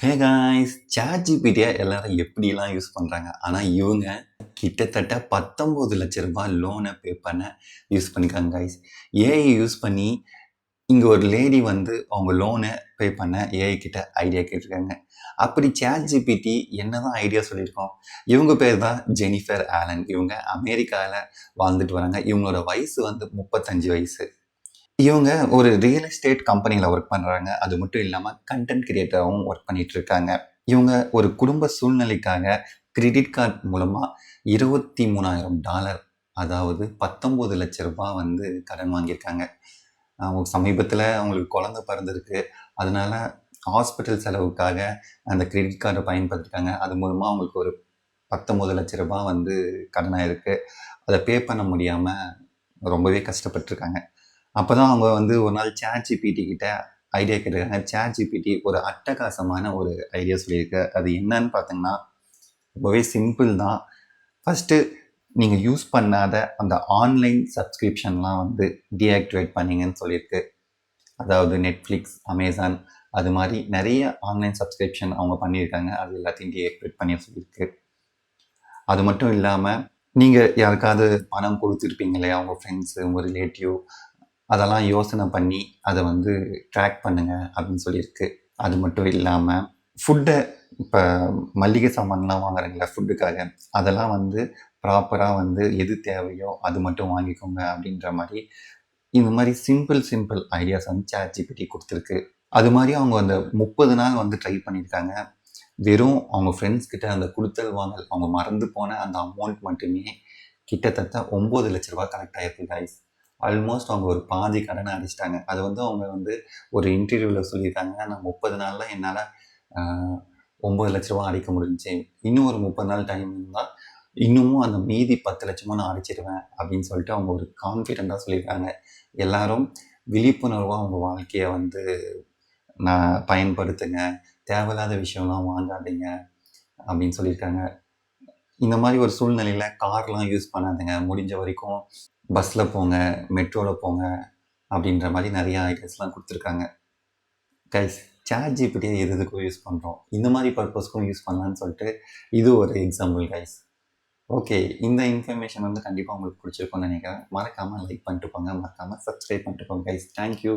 Hey guys, ChatGPT-ய எல்லாரும் எப்படிலாம் use பண்றாங்க. ஆனா இவங்க கிட்டத்தட்ட 19 லட்ச ரூபாய் லோன பே பண்ண யூஸ் பண்ணியிருக்காங்க காய்ஸ். ஏஐ யூஸ் பண்ணி இங்க ஒரு லேடி வந்து அவங்க லோன பே பண்ண ஏஐ கிட்ட ஐடியா கேட்டிருக்காங்க. அப்படி ChatGPT என்னதான் ஐடியா சொல்லியிருக்கோம். இவங்க பேர் தான் ஜெனிஃபர் ஆலன். இவங்க அமெரிக்கால வாழ்ந்துட்டு வராங்க. இவங்களோட வயசு வந்து 35 வயசு. இவங்க ஒரு ரியல் எஸ்டேட் கம்பெனியில் ஒர்க் பண்ணுறாங்க. அது மட்டும் இல்லாமல் கண்டென்ட் கிரியேட்டராகவும் ஒர்க் பண்ணிட்டு இருக்காங்க. இவங்க ஒரு குடும்ப சூழ்நிலைக்காக கிரெடிட் கார்டு மூலமாக $23,000 அதாவது 19 லட்ச ரூபாய் வந்து கடன் வாங்கியிருக்காங்க. அவங்க சமீபத்தில் அவங்களுக்கு குழந்தை பிறந்திருக்கு. அதனால ஹாஸ்பிட்டல் செலவுக்காக அந்த கிரெடிட் கார்டை பயன்படுத்திட்டாங்க. அது மூலமாக அவங்களுக்கு ஒரு 19 லட்ச ரூபாய் வந்து கடனாக இருக்குது. அதை பே பண்ண முடியாமல் ரொம்பவே கஷ்டப்பட்டுருக்காங்க. அப்போ தான் அவங்க வந்து ஒரு நாள் ChatGPT கிட்ட ஐடியா கேட்டிருக்காங்க. ChatGPT ஒரு அட்டகாசமான ஒரு ஐடியா சொல்லியிருக்கு. அது என்னன்னு பார்த்தீங்கன்னா, ரொம்பவே சிம்பிள் தான். ஃபஸ்ட்டு நீங்கள் யூஸ் பண்ணாத அந்த ஆன்லைன் சப்ஸ்கிரிப்ஷன்லாம் வந்து டீஆக்டிவேட் பண்ணிங்கன்னு சொல்லியிருக்கு. அதாவது நெட்ஃப்ளிக்ஸ், அமேசான் அது மாதிரி நிறைய ஆன்லைன் சப்ஸ்கிரிப்ஷன் அவங்க பண்ணியிருக்காங்க. அது எல்லாத்தையும் டீஆக்டிவேட் பண்ண சொல்லியிருக்கு. அது மட்டும் இல்லாமல் நீங்கள் யாருக்காவது பணம் கொடுத்துருப்பீங்க இல்லையா, உங்கள் ஃப்ரெண்ட்ஸு, உங்கள் ரிலேட்டிவ், அதெல்லாம் யோசனை பண்ணி அதை வந்து ட்ராக் பண்ணுங்க அப்படின்னு சொல்லியிருக்கு. அது மட்டும் இல்லாமல் ஃபுட்டை இப்போ மளிகை சாமான்லாம் வாங்குறாங்களா ஃபுட்டுக்காக, அதெல்லாம் வந்து ப்ராப்பராக வந்து எது தேவையோ அது மட்டும் வாங்கிக்கோங்க அப்படின்ற மாதிரி இந்த மாதிரி சிம்பிள் ஐடியாஸ் வந்து ChatGPT கொடுத்துருக்கு. அது மாதிரி அவங்க அந்த 30 நாள் வந்து ட்ரை பண்ணியிருக்காங்க. வெறும் அவங்க ஃப்ரெண்ட்ஸ் கிட்ட அந்த கொடுத்தல் வாங்கல் அவங்க மறந்து போன அந்த அமௌண்ட் மட்டுமே கிட்டத்தட்ட 9 லட்ச ரூபாய் கலெக்ட் ஆகிருக்கு காய்ஸ். ஆல்மோஸ்ட் அவங்க ஒரு பாதி கடனை அடிச்சிட்டாங்க. அது வந்து அவங்க வந்து ஒரு இன்டர்வியூவில் சொல்லியிருக்காங்க, நான் 30 நாளில் என்னால் 9 லட்ச ரூபா அடிக்க முடிஞ்சிச்சு. இன்னும் ஒரு 30 நாள் டைம் இருந்தால் இன்னமும் அந்த மீதி 10 லட்சமாக நான் அடிச்சிடுவேன் அப்படின்னு சொல்லிட்டு அவங்க ஒரு கான்ஃபிடெண்ட்டாக சொல்லியிருக்காங்க. எல்லாரும் விழிப்புணர்வாக அவங்க வாழ்க்கையை வந்து நான் பயன்படுத்துங்க, தேவையில்லாத விஷயம்லாம் வாங்காதீங்க அப்படின்னு சொல்லியிருக்காங்க. இந்த மாதிரி ஒரு சூழ்நிலையில் கார்லாம் யூஸ் பண்ணாதுங்க. முடிஞ்ச வரைக்கும் பஸ்ஸில் போங்க, மெட்ரோவில் போங்க அப்படின்ற மாதிரி நிறையா ஐடியாஸ்லாம் கொடுத்துருக்காங்க. கைஸ், ChatGPT எதுக்கும் யூஸ் பண்ணுறோம். இந்த மாதிரி பர்பஸ்க்கும் யூஸ் பண்ணலான்னு சொல்லிட்டு இது ஒரு எக்ஸாம்பிள் கைஸ். ஓகே, இந்த இன்ஃபர்மேஷன் வந்து கண்டிப்பாக உங்களுக்கு பிடிச்சிருக்கும்னு நினைக்கிறேன். மறக்காமல் லைக் பண்ணிட்டு போங்க, மறக்காமல் சப்ஸ்கிரைப் பண்ணிட்டு போங்க கைஸ். தேங்க்யூ.